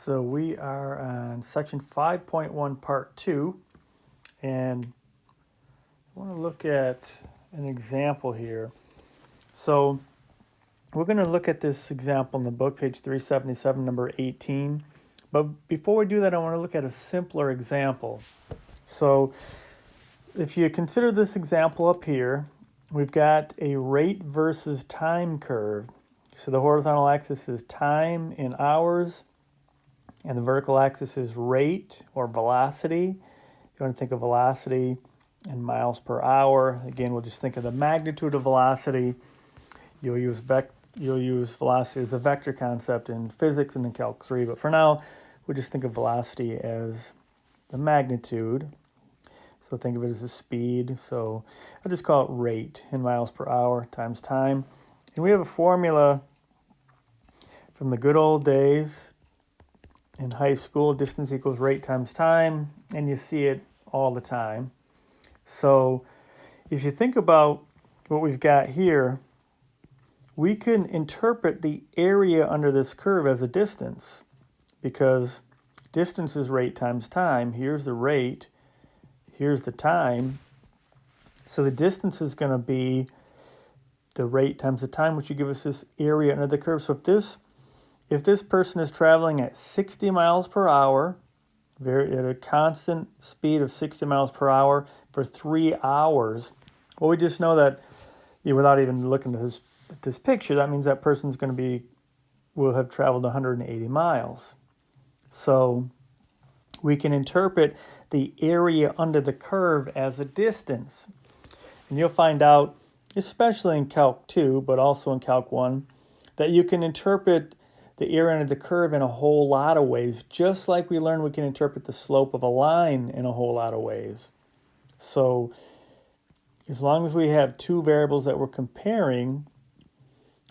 So we are on section 5.1 part 2, and I want to look at an example here. So we're going to look at this example in the book, page 377, number 18. But before we do that, I want to look at a simpler example. So if you consider this example up here, we've got a rate versus time curve. So the horizontal axis is time in hours, and the vertical axis is rate or velocity. You want to think of velocity in miles per hour. Again, we'll just think of the magnitude of velocity. You'll use velocity as a vector concept in physics and in Calc 3. But for now, we just think of velocity as the magnitude. So think of it as a speed. So I'll just call it rate in miles per hour times time. And we have a formula from the good old days in high school: distance equals rate times time, and you see it all the time. So if you think about what we've got here, we can interpret the area under this curve as a distance, because distance is rate times time. Here's the rate, here's the time. So the distance is going to be the rate times the time, which would give us this area under the curve. So if this person is traveling at 60 miles per hour, at a constant speed of 60 miles per hour for 3 hours, well, we just know that, without even looking at this picture, that means that person's will have traveled 180 miles. So we can interpret the area under the curve as a distance. And you'll find out, especially in Calc 2, but also in Calc 1, that you can interpret the area under the curve in a whole lot of ways, just like we learned we can interpret the slope of a line in a whole lot of ways. So as long as we have two variables that we're comparing,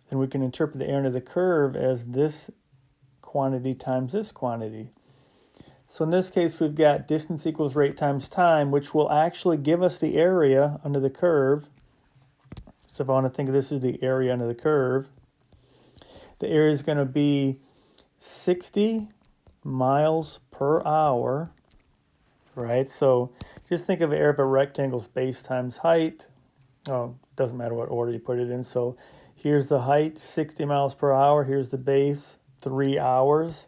then we can interpret the area under the curve as this quantity times this quantity. So in this case, we've got distance equals rate times time, which will actually give us the area under the curve. So if I want to think of this as the area under the curve, the area is going to be 60 miles per hour, right? So just think of the area of a rectangle's base times height. Oh, doesn't matter what order you put it in. So here's the height, 60 miles per hour. Here's the base, 3 hours.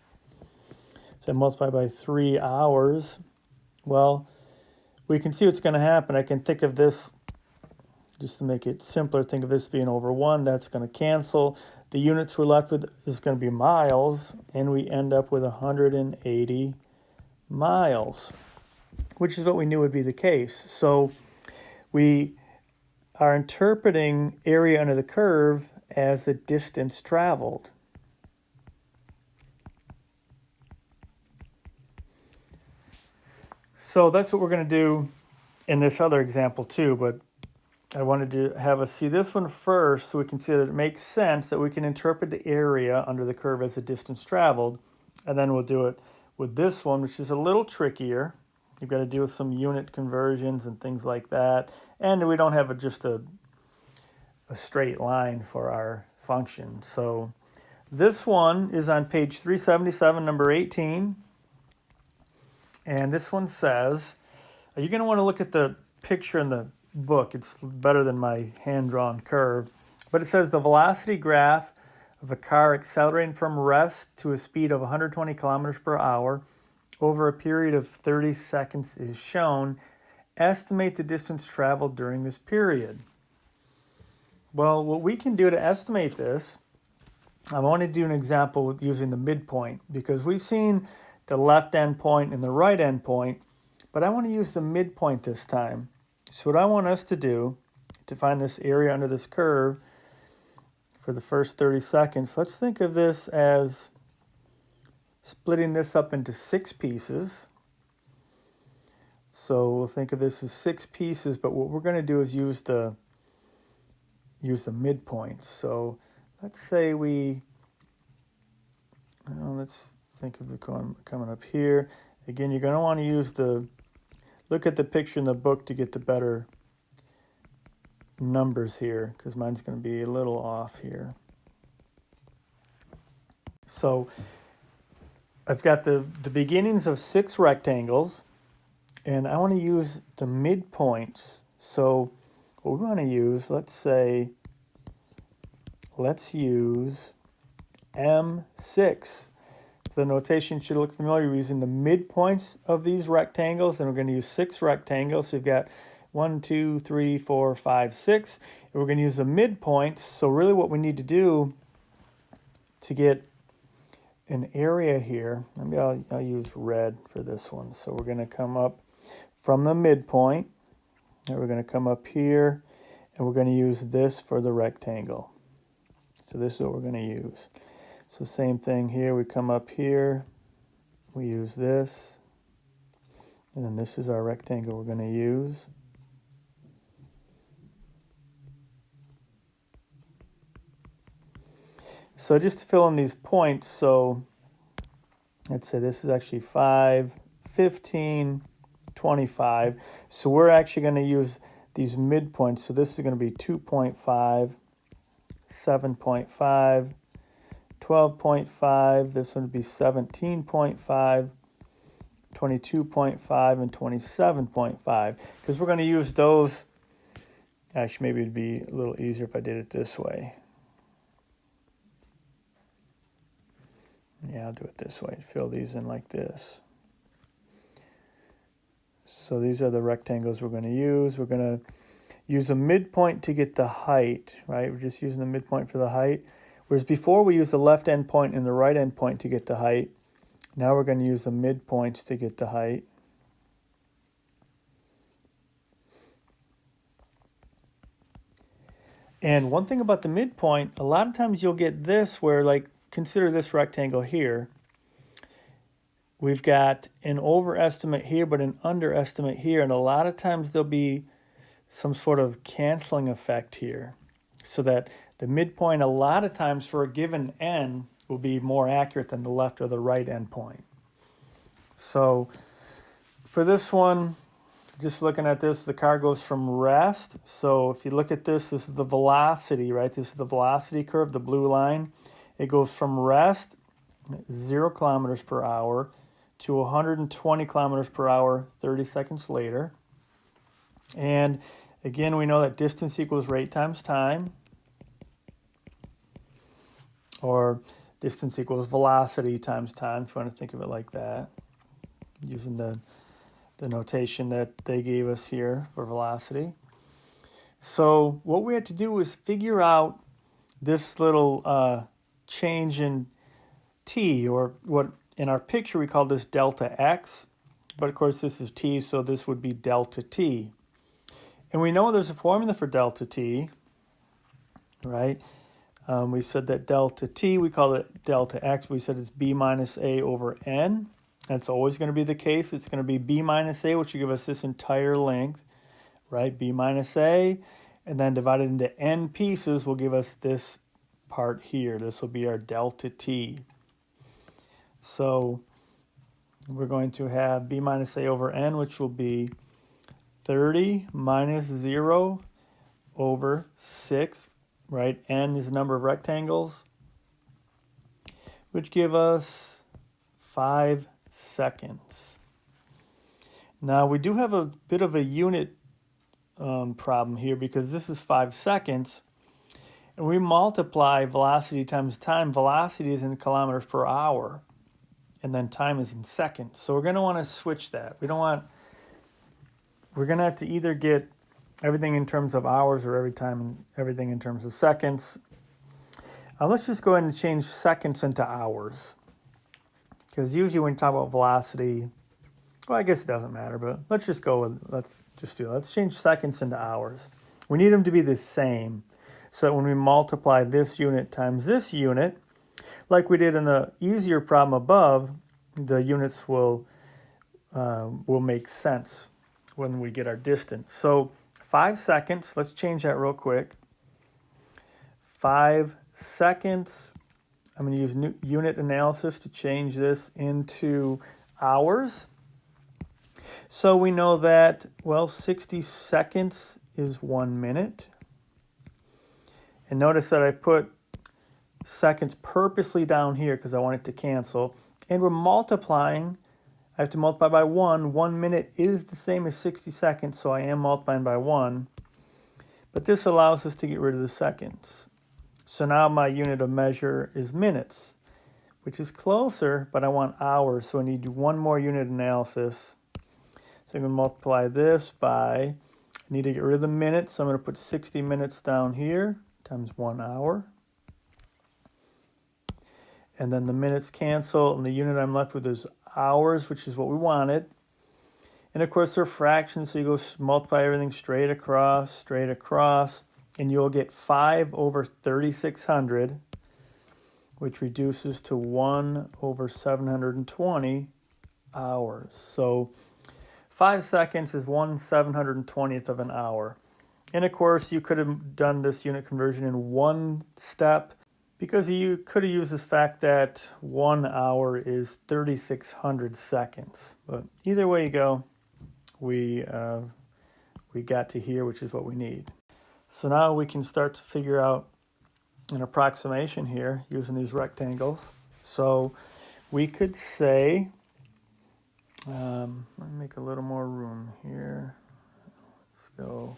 So multiply by 3 hours. Well, we can see what's going to happen. I can think of this, just to make it simpler, think of this being over 1. That's going to cancel. The units we're left with is going to be miles, and we end up with 180 miles, which is what we knew would be the case. So we are interpreting area under the curve as the distance traveled. So that's what we're going to do in this other example too, but I wanted to have us see this one first so we can see that it makes sense that we can interpret the area under the curve as the distance traveled, and then we'll do it with this one, which is a little trickier. You've got to deal with some unit conversions and things like that, and we don't have just a straight line for our function. So this one is on page 377, number 18, and this one says, you're going to want to look at the picture in the book. It's better than my hand-drawn curve. But it says the velocity graph of a car accelerating from rest to a speed of 120 kilometers per hour over a period of 30 seconds is shown. Estimate the distance traveled during this period. Well, what we can do to estimate this, I want to do an example with using the midpoint, because we've seen the left endpoint and the right endpoint, but I want to use the midpoint this time. So what I want us to do to find this area under this curve for the first 30 seconds, let's think of this as splitting this up into 6 pieces. So we'll think of this as 6 pieces, but what we're going to do is use the midpoint. So let's say let's think of it coming up here. Again, you're going to want to look at the picture in the book to get the better numbers here, because mine's going to be a little off here. So I've got the beginnings of 6 rectangles, and I want to use the midpoints. So what we want to use, let's use M6. So the notation should look familiar. We're using the midpoints of these rectangles, and we're going to use 6 rectangles. So we've got 1, 2, 3, 4, 5, 6. And we're going to use the midpoints. So really what we need to do to get an area here, maybe I'll use red for this one. So we're going to come up from the midpoint, and we're going to come up here, and we're going to use this for the rectangle. So this is what we're going to use. So same thing here, we come up here, we use this, and then this is our rectangle we're going to use. So just to fill in these points, so let's say this is actually 5, 15, 25. So we're actually going to use these midpoints. So this is going to be 2.5, 7.5, 12.5. This one would be 17.5, 22.5, and 27.5. Because we're going to use those. Actually, maybe it'd be a little easier if I did it this way. Yeah, I'll do it this way. Fill these in like this. So these are the rectangles we're going to use. We're going to use a midpoint to get the height, right? We're just using the midpoint for the height. Whereas before we used the left end point and the right end point to get the height. Now we're going to use the midpoints to get the height. And one thing about the midpoint, a lot of times you'll get this where, like, consider this rectangle here. We've got an overestimate here, but an underestimate here. And a lot of times there'll be some sort of canceling effect here. So that the midpoint, a lot of times for a given n, will be more accurate than the left or the right endpoint. So for this one, just looking at this, the car goes from rest. So if you look at this, this is the velocity, right? This is the velocity curve, the blue line. It goes from rest, 0 kilometers per hour, to 120 kilometers per hour 30 seconds later. And again, we know that distance equals rate times time, or distance equals velocity times time, if you want to think of it like that, using the notation that they gave us here for velocity. So what we had to do was figure out this little change in t, or what in our picture we call this delta x, but of course this is t, so this would be delta t. And we know there's a formula for delta t, right? We said that delta t, we call it delta x, we said it's b minus a over n. That's always going to be the case. It's going to be b minus a, which will give us this entire length, right? B minus a, and then divided into n pieces will give us this part here. This will be our delta t. So we're going to have b minus a over n, which will be 30 minus 0 over 6, right? N is the number of rectangles, which give us 5 seconds. Now we do have a bit of a unit problem here, because this is 5 seconds, and we multiply velocity times time. Velocity is in kilometers per hour, and then time is in seconds. So we're going to want to switch that. We're going to have to either get everything in terms of hours, or everything in terms of seconds. Let's just go ahead and change seconds into hours, because usually when you talk about velocity, well, I guess it doesn't matter, but let's change seconds into hours. We need them to be the same, so that when we multiply this unit times this unit, like we did in the easier problem above, the units will make sense when we get our distance. So 5 seconds, let's change that real quick. 5 seconds, I'm going to use unit analysis to change this into hours. So we know that, well, 60 seconds is 1 minute. And notice that I put seconds purposely down here because I want it to cancel. And we're multiplying. I have to multiply by 1. 1 minute is the same as 60 seconds, so I am multiplying by 1. But this allows us to get rid of the seconds. So now my unit of measure is minutes, which is closer, but I want hours, so I need to do one more unit analysis. So I'm going to multiply this by, I need to get rid of the minutes, so I'm going to put 60 minutes down here times 1 hour. And then the minutes cancel, and the unit I'm left with is hours, which is what we wanted. And of course, they're fractions, so you go multiply everything straight across, and you'll get 5 over 3,600, which reduces to 1 over 720 hours. So 5 seconds is 1/720th of an hour. And of course, you could have done this unit conversion in one step, because you could have used the fact that 1 hour is 3,600 seconds. But either way you go, we got to here, which is what we need. So now we can start to figure out an approximation here using these rectangles. So we could say, let me make a little more room here. Let's go.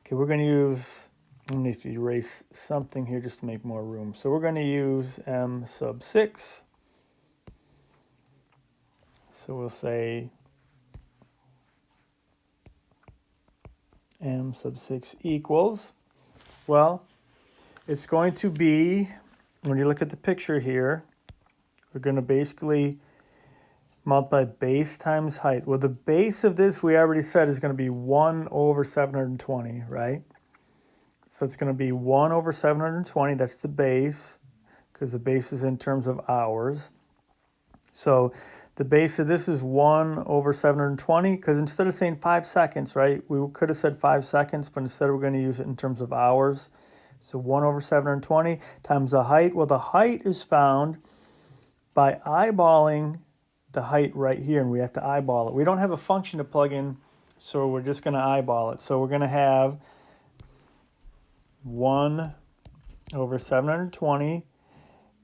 Okay, we're going to use, I need to erase something here just to make more room. So we're going to use m sub 6. So we'll say m sub 6 equals, well, it's going to be, when you look at the picture here, we're going to basically multiply base times height. Well, the base of this, we already said, is going to be 1 over 720, right? So it's going to be 1 over 720. That's the base, because the base is in terms of hours. So the base of this is 1 over 720, because instead of saying 5 seconds, right, we could have said 5 seconds, but instead we're going to use it in terms of hours. So 1 over 720 times the height. Well, the height is found by eyeballing the height right here, and we have to eyeball it. We don't have a function to plug in, so we're just going to eyeball it. So we're going to have 1 over 720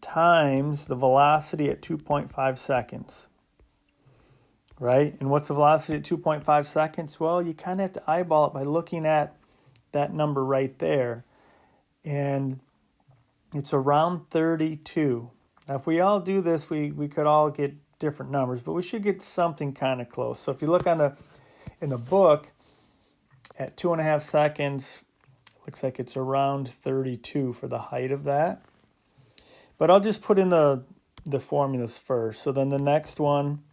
times the velocity at 2.5 seconds, right? And what's the velocity at 2.5 seconds? Well, you kind of have to eyeball it by looking at that number right there. And it's around 32. Now, if we all do this, we could all get different numbers, but we should get something kind of close. So if you look in the book, at 2.5 seconds, looks like it's around 32 for the height of that. But I'll just put in the formulas first. So then the next one,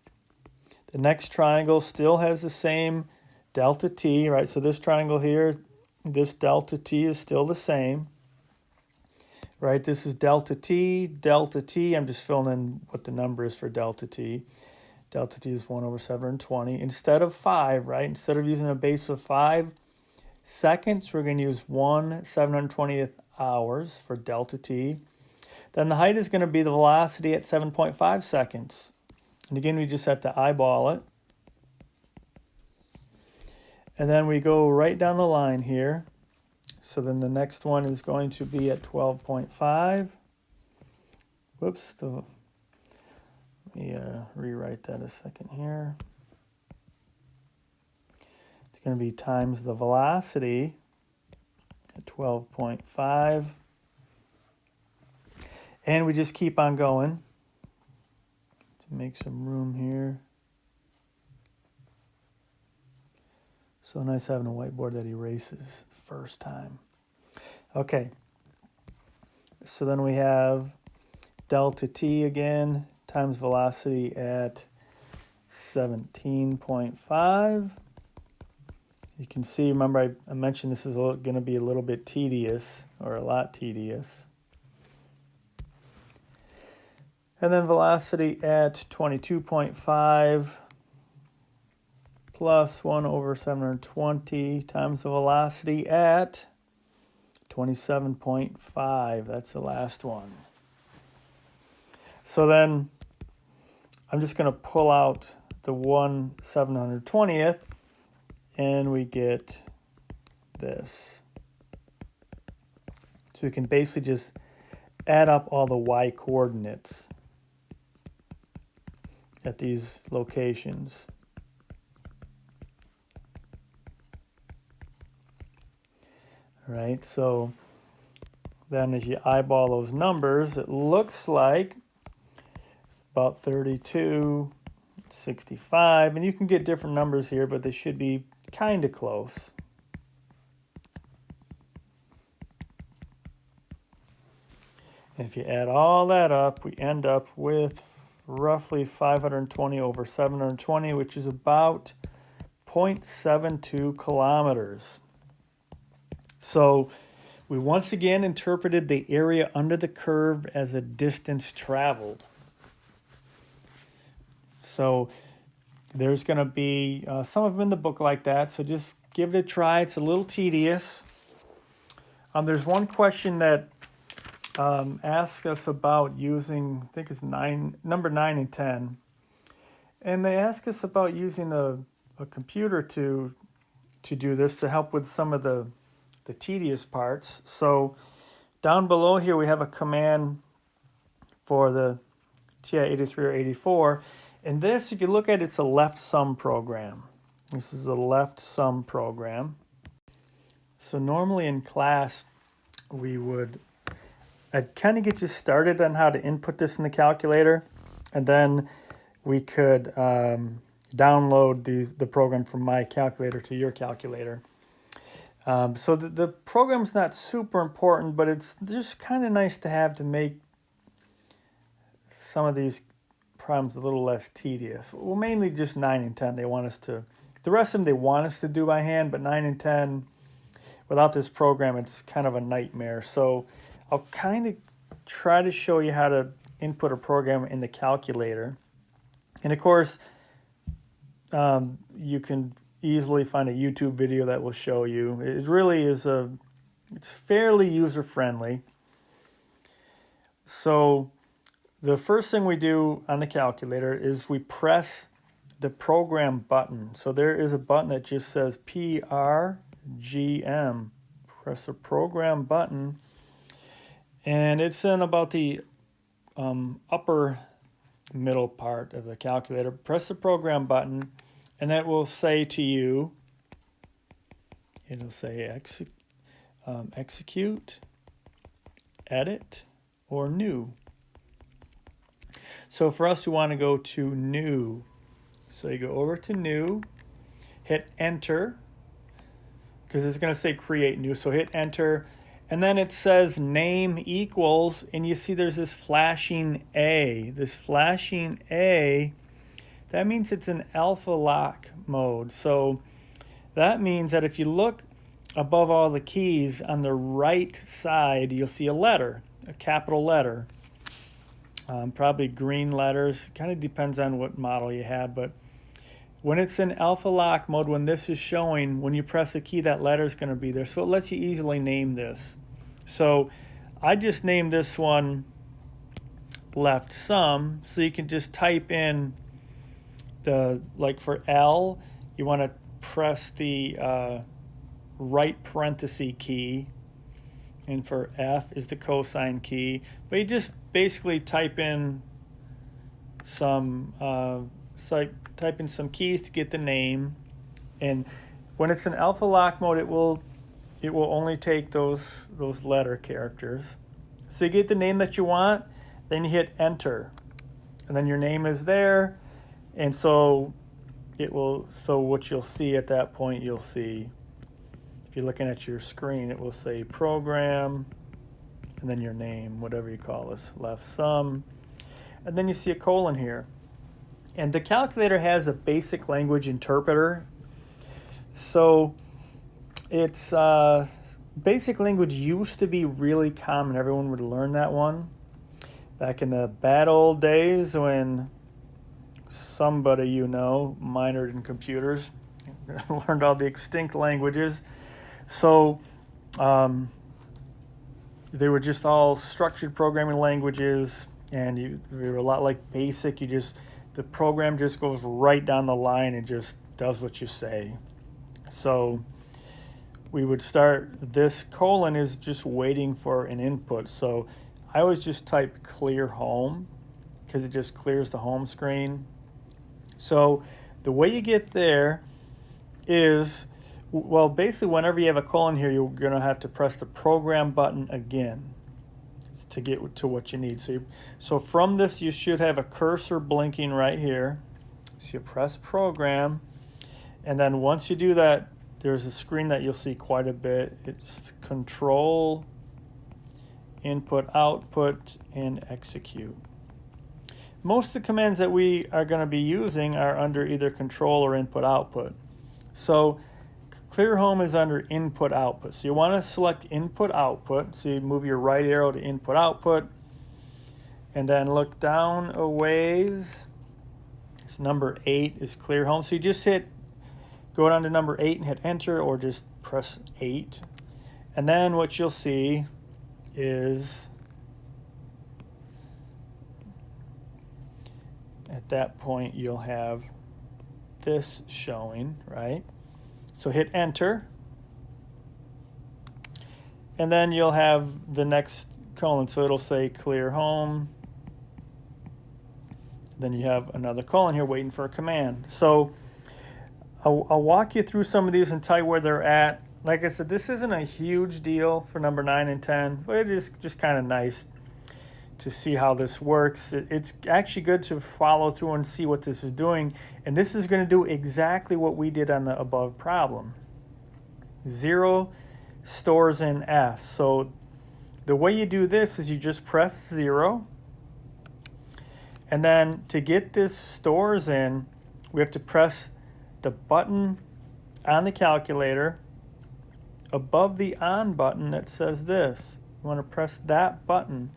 the next triangle still has the same delta t, right? So this triangle here, this delta t is still the same, right? This is delta t, delta t. I'm just filling in what the number is for delta t. Delta t is 1 over 720. Instead of 5, right? Instead of using a base of 5 seconds, we're going to use 1/720th hours for delta t. Then the height is going to be the velocity at 7.5 seconds. And again, we just have to eyeball it. And then we go right down the line here. So then the next one is going to be at 12.5. Whoops. Let me rewrite that a second here. It's going to be times the velocity at 12.5. And we just keep on going to make some room here. So nice having a whiteboard that erases the first time. Okay. So then we have delta t again times velocity at 17.5. You can see, remember I mentioned this is going to be a little bit tedious, or a lot tedious. And then velocity at 22.5 plus 1 over 720 times the velocity at 27.5. That's the last one. So then I'm just going to pull out the 1/720th, and we get this. So we can basically just add up all the y coordinates. at these locations. All right, so then as you eyeball those numbers, it looks like about 32, 65, and you can get different numbers here, but they should be kind of close. And if you add all that up, we end up with roughly 520 over 720, which is about 0.72 kilometers. So we once again interpreted the area under the curve as a distance traveled. So there's going to be some of them in the book like that, so just give it a try. It's a little tedious. There's one question that asks us about using, I think it's number 9 and 10. And they ask us about using a computer to do this, to help with some of the tedious parts. So down below here we have a command for the TI-83 or 84. And this, if you look at it, it's a left sum program. This is a left sum program. So normally in class I'd kind of get you started on how to input this in the calculator, and then we could download the program from my calculator to your calculator. So the program's not super important, but it's just kind of nice to have to make some of these problems a little less tedious. Well, mainly just 9 and 10. They want us to, the rest of them they want us to do by hand, but 9 and 10, without this program, it's kind of a nightmare. So I'll kind of try to show you how to input a program in the calculator. And of course, you can easily find a YouTube video that will show you. It really is it's fairly user-friendly. So the first thing we do on the calculator is we press the program button. So there is a button that just says PRGM. Press the program button, and it's in about the upper middle part of the calculator. Press the program button, and that will say to you, it'll say execute, edit, or new. So for us, we want to go to new. So you go over to new, hit enter, because it's going to say create new. So hit enter, and then it says name equals, and you see there's this flashing A. This flashing A, that means it's in alpha lock mode. So that means that if you look above all the keys on the right side, you'll see a letter, a capital letter. Probably green letters. Kind of depends on what model you have, but when it's in alpha lock mode, when this is showing, when you press the key, that letter is going to be there. So it lets you easily name this. So I just named this one left sum, so you can just type in like for L, you want to press the right parenthesis key, and for F is the cosine key. But you just basically type in some some keys to get the name, and when it's in alpha lock mode, it will only take those letter characters. So you get the name that you want, then you hit enter, and then your name is there, and so what you'll see at that point, you'll see, if you're looking at your screen, it will say program, and then your name, whatever you call this, left sum, and then you see a colon here. And the calculator has a basic language interpreter. So it's basic language used to be really common. Everyone would learn that one. Back in the bad old days when somebody minored in computers, learned all the extinct languages. So they were just all structured programming languages, and they were a lot like BASIC. The program just goes right down the line and just does what you say. So we would start, this colon is just waiting for an input. So I always just type clear home, because it just clears the home screen. So the way you get there is, well, basically whenever you have a colon here, you're going to have to press the program button again to get to what you need. So from this, you should have a cursor blinking right here. So you press program, and then once you do that, there's a screen that you'll see quite a bit. It's control, input, output, and execute. Most of the commands that we are going to be using are under either control or input, output. So clear home is under input, output. So you want to select input, output. So you move your right arrow to input, output, and then look down a ways. It's number 8 is clear home. So you just go down to number 8 and hit enter, or just press 8. And then what you'll see is at that point you'll have this showing, right? So hit enter, and then you'll have the next colon. So it'll say clear home. Then you have another colon here waiting for a command. So I'll walk you through some of these and tell you where they're at. Like I said, this isn't a huge deal for number 9 and 10, but it is just kind of nice to see how this works. It's actually good to follow through and see what this is doing. And this is going to do exactly what we did on the above problem. 0 stores in S. So the way you do this is you just press 0. And then to get this stores in, we have to press the button on the calculator above the on button that says this. You want to press that button.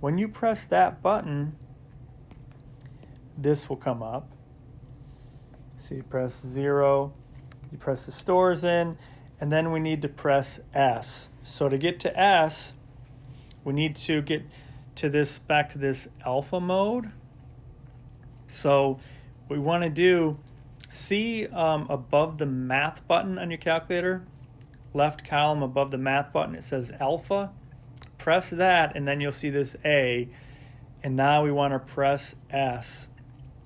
When you press that button, this will come up. So you press 0, you press the stores in, and then we need to press S. So to get to S, we need to get to this, back to this alpha mode. So what we want to do, see above the math button on your calculator, left column above the math button, it says alpha. Press that, and then you'll see this A, and now we want to press S.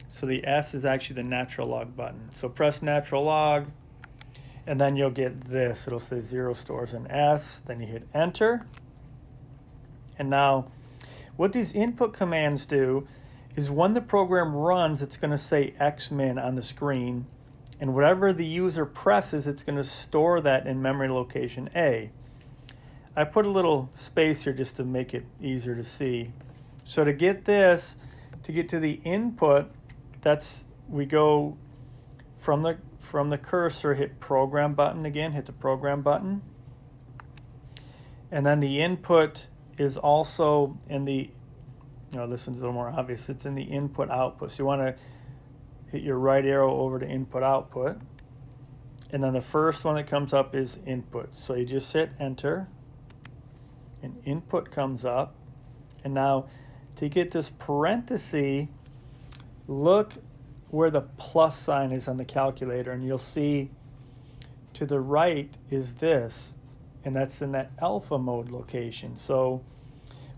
So the S is actually the natural log button. So press natural log, and then you'll get this. It'll say 0 stores in S. Then you hit enter. And now what these input commands do is when the program runs, it's going to say Xmin on the screen, and whatever the user presses, it's going to store that in memory location A. I put a little space here just to make it easier to see. So to get this, to get to the input, we go from the cursor, hit program button again, hit the program button. And then the input is also in the, this one's a little more obvious, it's in the input output. So you want to hit your right arrow over to input output. And then the first one that comes up is input. So you just hit enter, and input comes up. And now to get this parenthesis, look where the plus sign is on the calculator, and you'll see to the right is this, and that's in that alpha mode location. So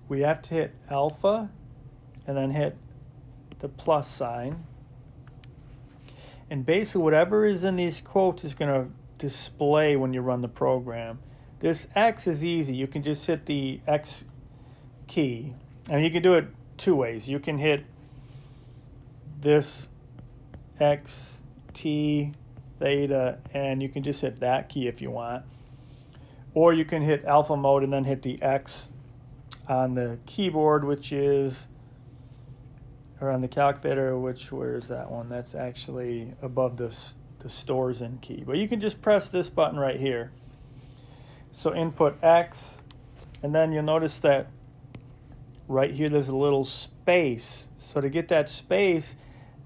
we have to hit alpha and then hit the plus sign. And basically whatever is in these quotes is going to display when you run the program. This X is easy. You can just hit the X key. And you can do it two ways. You can hit this X, T, theta, and you can just hit that key if you want. Or you can hit alpha mode and then hit the X on the keyboard, which is, or on the calculator, where's that one? That's actually above the stores in key. But you can just press this button right here. So input X, and then you'll notice that right here there's a little space. So to get that space,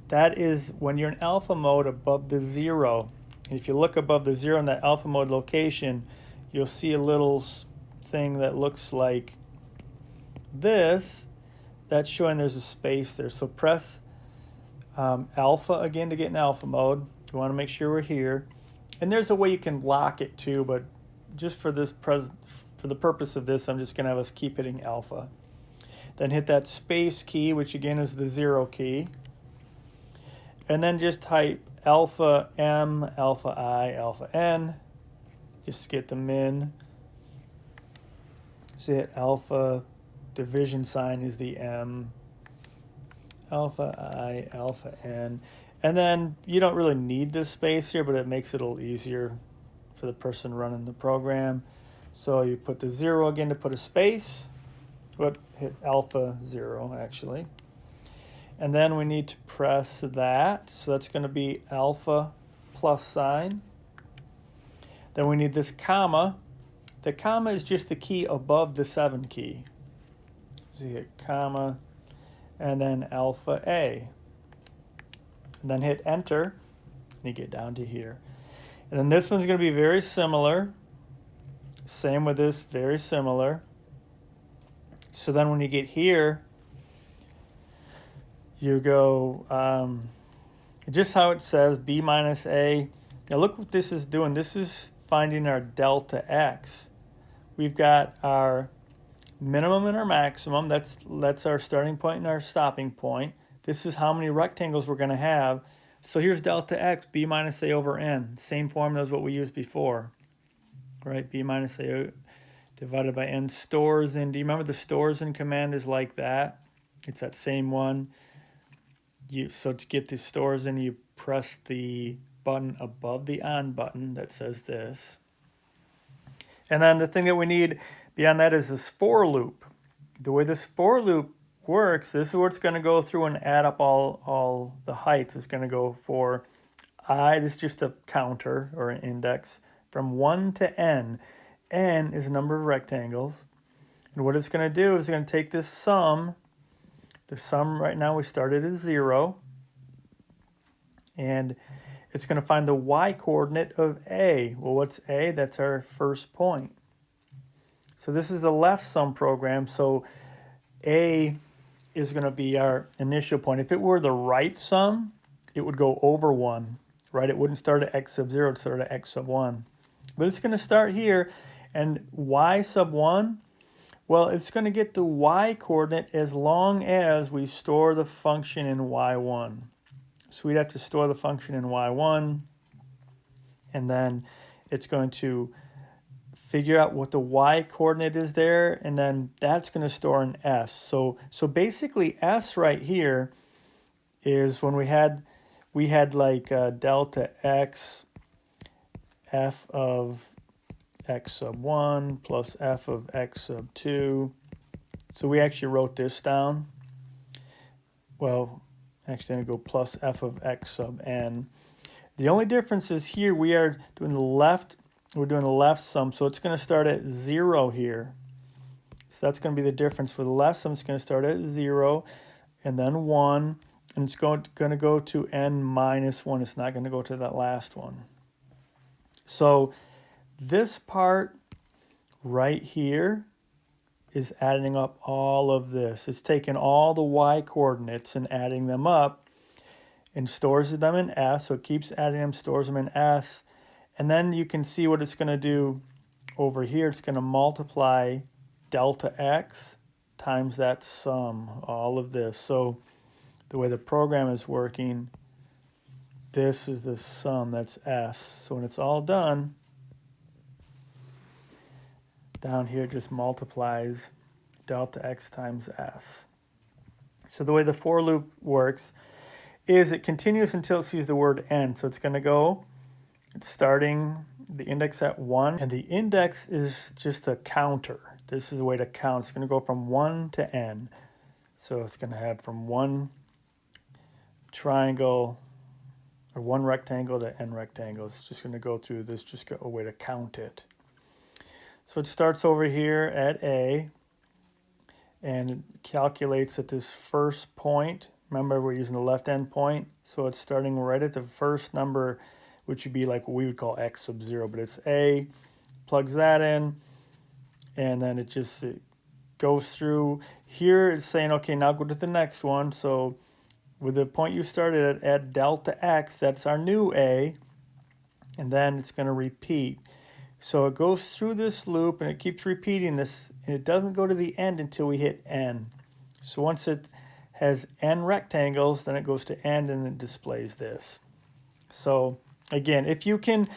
that is when you're in alpha mode above the 0. And if you look above the 0 in that alpha mode location, you'll see a little thing that looks like this. That's showing there's a space there. So press alpha again to get in alpha mode. You want to make sure we're here. And there's a way you can lock it too, but just for this for the purpose of this, I'm just going to have us keep hitting alpha. Then hit that space key, which again is the 0 key. and then just type alpha m, alpha I, alpha n, just to get the min. So hit alpha, division sign is the m, alpha I, alpha n. And then you don't really need this space here, but it makes it a little easier for the person running the program. So you put the 0 again to put a space, but hit alpha 0 actually. And then we need to press that. So that's going to be alpha plus sign. Then we need this comma. The comma is just the key above the 7 key. So you hit comma and then alpha A. And then hit enter and you get down to here. And then this one's going to be very similar. Same with this, very similar. So then when you get here, you go just how it says, B minus A. Now look what this is doing. This is finding our delta x. We've got our minimum and our maximum. That's our starting point and our stopping point. This is how many rectangles we're going to have. So here's delta x, B minus A over n. Same formula as what we used before. Right, B minus A divided by n. Stores in, do you remember the stores in command is like that? It's that same one. So to get the stores in, you press the button above the on button that says this. And then the thing that we need beyond that is this for loop. The way this for loop works, this is where it's going to go through and add up all the heights. It's going to go for I, this is just a counter or an index, from 1 to n. N is the number of rectangles. And what it's going to do is it's going to take this sum. The sum right now we started at 0. And it's going to find the y-coordinate of A. Well, what's A? That's our first point. So this is the left sum program. So A is going to be our initial point. If it were the right sum, it would go over 1. Right? It wouldn't start at x sub 0. It would start at x sub 1. But it's going to start here. And y sub 1, well, it's going to get the y-coordinate as long as we store the function in y1. So we'd have to store the function in y1, and then it's going to figure out what the y-coordinate is there, and then that's going to store an s. So basically s right here is when we had like delta x, f of x sub 1 plus f of x sub 2. So we actually wrote this down. Well, actually I'm going to go plus f of x sub n. The only difference is here we are doing the left, we're doing the left sum, so it's going to start at 0 here. So that's going to be the difference for the left sum. It's going to start at 0 and then 1, and it's going to go to n minus 1. It's not going to go to that last one. So this part right here is adding up all of this. It's taking all the y-coordinates and adding them up and stores them in S. So it keeps adding them, stores them in S. And then you can see what it's going to do over here. It's going to multiply delta x times that sum, all of this. So the way the program is working, this is the sum, that's S. So when it's all done, down here just multiplies delta x times S. So the way the for loop works is it continues until it sees the word n. So it's going to go, it's starting the index at 1, and the index is just a counter. This is the way to count. It's going to go from 1 to n. So it's going to have from 1 triangle or 1 rectangle to n rectangles. It's just going to go through this, just a way to count it. So it starts over here at A and it calculates at this first point. Remember, we're using the left end point, so it's starting right at the first number, which would be like what we would call x sub 0, but it's A, plugs that in, and then it goes through. Here it's saying, okay, now go to the next one. So with the point you started at delta x, that's our new A, and then it's going to repeat. So it goes through this loop and it keeps repeating this, and it doesn't go to the end until we hit n. So once it has n rectangles, then it goes to n and it displays this. So again, if you can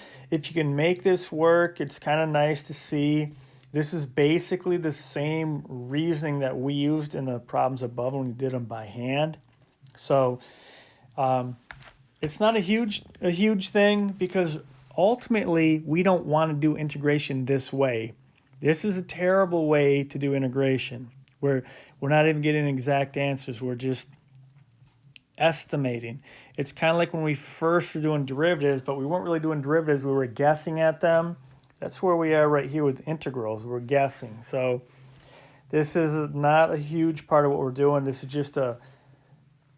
make this work, it's kind of nice to see. This is basically the same reasoning that we used in the problems above when we did them by hand. So it's not a huge thing, because ultimately we don't want to do integration this way. This is a terrible way to do integration, where we're not even getting exact answers. We're just estimating. It's kind of like when we first were doing derivatives, but we weren't really doing derivatives. We were guessing at them. That's where we are right here with integrals. We're guessing. So this is not a huge part of what we're doing. This is just a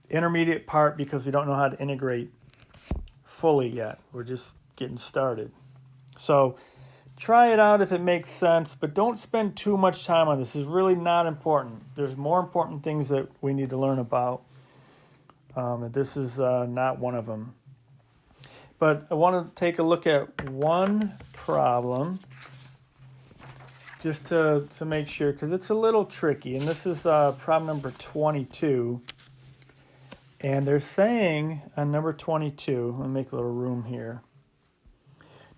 intermediate part because we don't know how to integrate fully yet. We're just getting started. So try it out if it makes sense, but don't spend too much time on this. This is really not important. There's more important things that we need to learn about. This is not one of them. But I want to take a look at one problem just to make sure, because it's a little tricky. And this is problem number 22. And they're saying on number 22, let me make a little room here.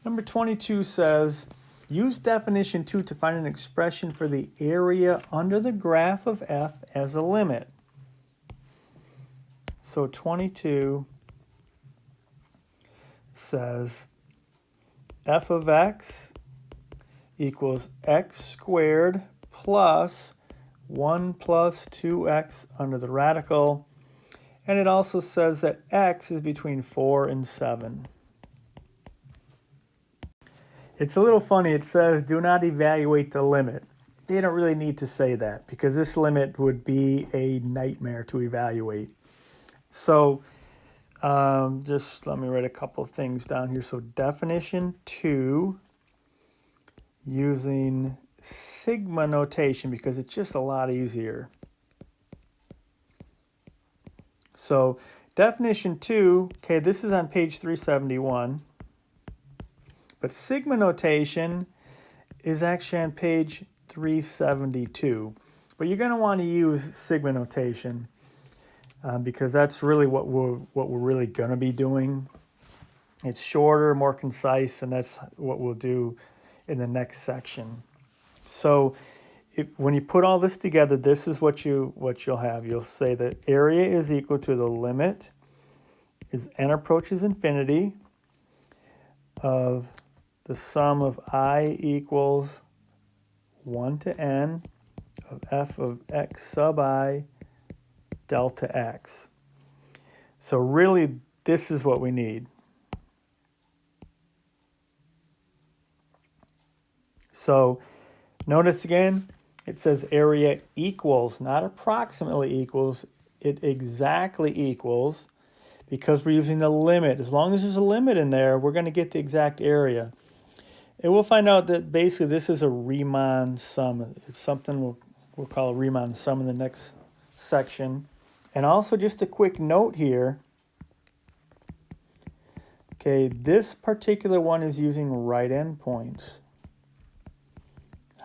Number 22 says, use definition 2 to find an expression for the area under the graph of f as a limit. So 22 says f of x equals x squared plus 1 plus 2x under the radical. And it also says that x is between 4 and 7. It's a little funny. It says do not evaluate the limit. They don't really need to say that, because this limit would be a nightmare to evaluate. So just let me write a couple things down here. So definition 2, using sigma notation, because it's just a lot easier. So definition 2, okay, this is on page 371. But sigma notation is actually on page 372. But you're going to want to use sigma notation because that's really what we're really going to be doing. It's shorter, more concise, and that's what we'll do in the next section. So when you put all this together, this is what you'll have. You'll say that area is equal to the limit as n approaches infinity of the sum of I equals 1 to n of f of x sub I delta x. So really, this is what we need. So notice again, it says area equals, not approximately equals, it exactly equals, because we're using the limit. As long as there's a limit in there, we're going to get the exact area. And we'll find out that basically this is a Riemann sum. It's something we'll call a Riemann sum in the next section. And also just a quick note here. Okay, this particular one is using right endpoints.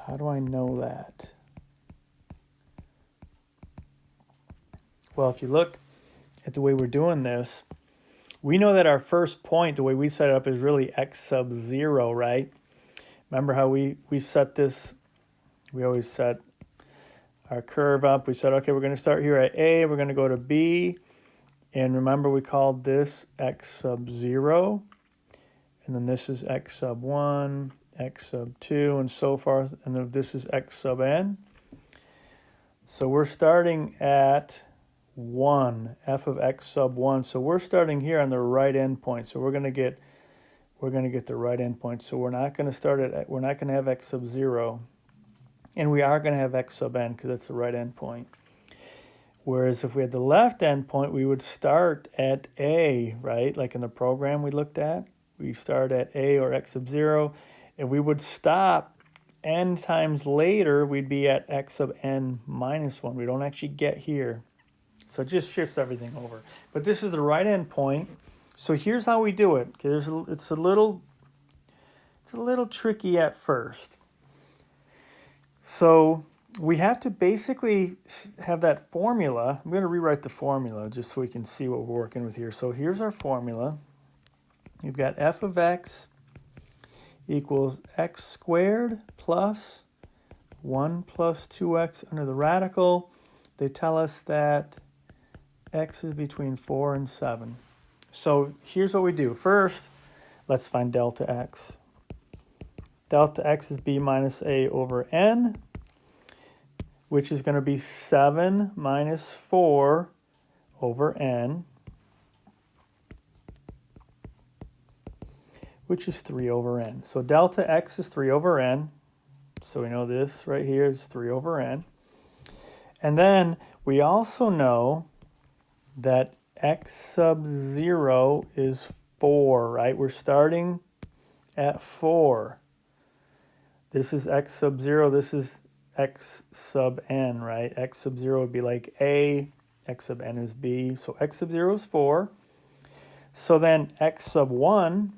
How do I know that? Well, if you look at the way we're doing this, we know that our first point, the way we set it up, is really x sub 0, right? Remember how we set this? We always set our curve up. We said, okay, we're going to start here at A, we're going to go to B, and remember we called this x sub 0, and then this is x sub 1, x sub 2, and so forth, and then this is x sub n. So we're starting at 1, f of x sub 1. So we're starting here on the right endpoint. So we're going to get the right endpoint. So we're not going to have x sub 0, and we are going to have x sub n because that's the right endpoint. Whereas if we had the left endpoint, we would start at A, right? Like in the program we looked at, we start at A or x sub 0, and we would stop n times later, we'd be at x sub n minus 1. We don't actually get here. So it just shifts everything over. But this is the right endpoint. So here's how we do it. Okay, it's a little tricky at first. So we have to basically have that formula. I'm going to rewrite the formula just so we can see what we're working with here. So here's our formula. You've got f of x equals x squared plus 1 plus 2x under the radical. They tell us that x is between 4 and 7. So here's what we do. First, let's find delta x. Delta x is b minus a over n, which is going to be 7 minus 4 over n, which is 3 over n. So delta x is 3 over n. So we know this right here is 3 over n. And then we also know that x sub 0 is 4, right? We're starting at 4. This is x sub 0. This is x sub n, right? X sub 0 would be like a. X sub n is b. So x sub 0 is 4. So then x sub 1,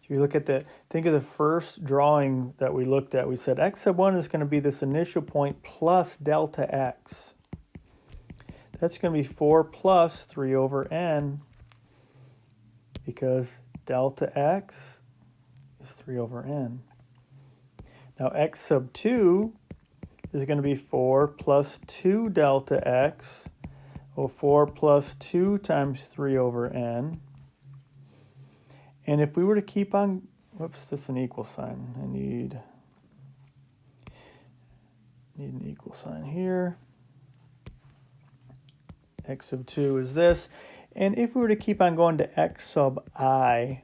if you look at think of the first drawing that we looked at, we said x sub 1 is going to be this initial point plus delta x. That's going to be 4 plus 3 over n, because delta x is 3 over n. Now x sub 2 is going to be 4 plus 2 delta x, or 4 plus 2 times 3 over n. And if we were to keep on, whoops, that's an equal sign. I need an equal sign here. X sub 2 is this. And if we were to keep on going to x sub I,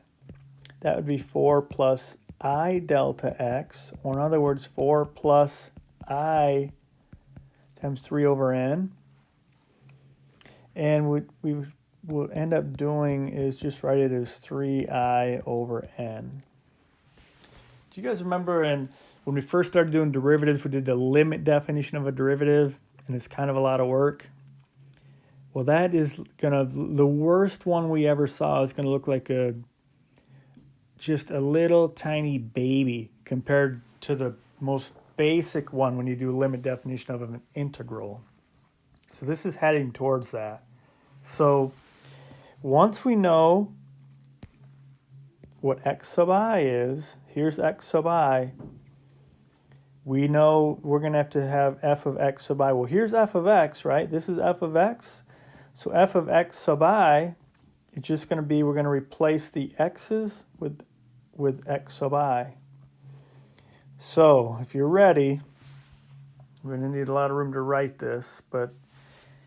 that would be 4 plus I delta x, or in other words, 4 plus I times 3 over n. And what we will end up doing is just write it as 3I over n. Do you guys remember when we first started doing derivatives, we did the limit definition of a derivative, and it's kind of a lot of work? Well, that is the worst one we ever saw is gonna look like just a little tiny baby compared to the most basic one when you do limit definition of an integral. So this is heading towards that. So once we know what x sub I is, here's x sub I, we know we're going to have f of x sub I. Well, here's f of x, right? This is f of x. So f of x sub I, it's just going to be, we're going to replace the x's with x sub I. So if you're ready, we're going to need a lot of room to write this, but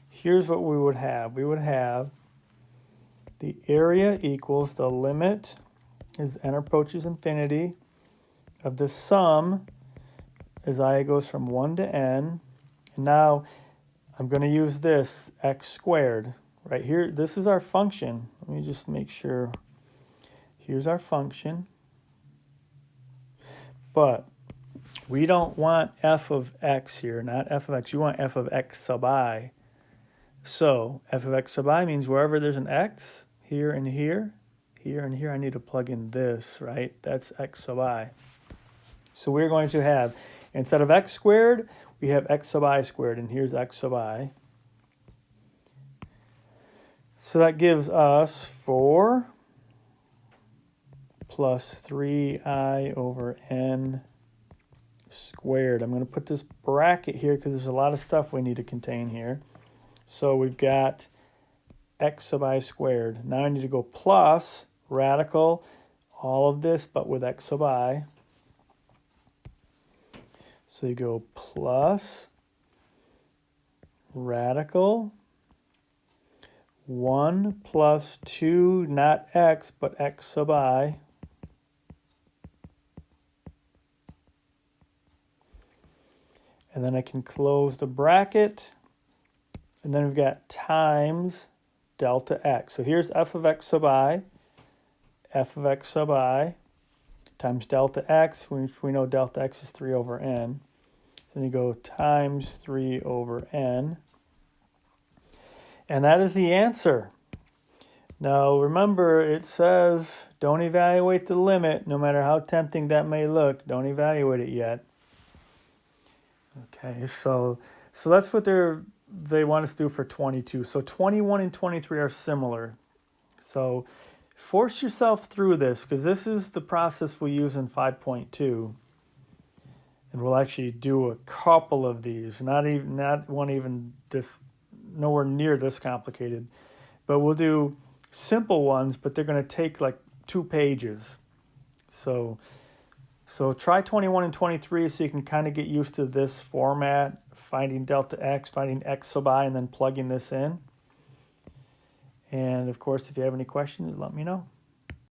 here's what we would have. We would have the area equals the limit as n approaches infinity of the sum as I goes from 1 to n. And now I'm going to use this x squared right here. This is our function. Let me just make sure. Here's our function. But we don't want f of x here, not f of x. You want f of x sub I. So f of x sub I means wherever there's an x, here and here, here and here, I need to plug in this, right? That's x sub I. So we're going to have, instead of x squared, we have x sub I squared, and here's x sub I. So that gives us 4 plus 3I over n squared. I'm going to put this bracket here because there's a lot of stuff we need to contain here. So we've got x sub I squared. Now I need to go plus radical all of this, but with x sub I. So you go plus radical 1 plus 2, not x, but x sub I. And then I can close the bracket. And then we've got times delta x. So here's f of x sub I, f of x sub I, times delta x, which we know delta x is 3 over n. So then you go times 3 over n. And that is the answer. Now remember, it says don't evaluate the limit, no matter how tempting that may look. Don't evaluate it yet. Okay, so that's what they want us to do for 22. So 21 and 23 are similar. So force yourself through this because this is the process we use in 5.2. And we'll actually do a couple of these, not one even this, nowhere near this complicated, but we'll do simple ones, but they're going to take like 2 pages. So try 21 and 23 so you can kind of get used to this format, finding delta x, finding x sub I, and then plugging this in. And of course, if you have any questions, let me know.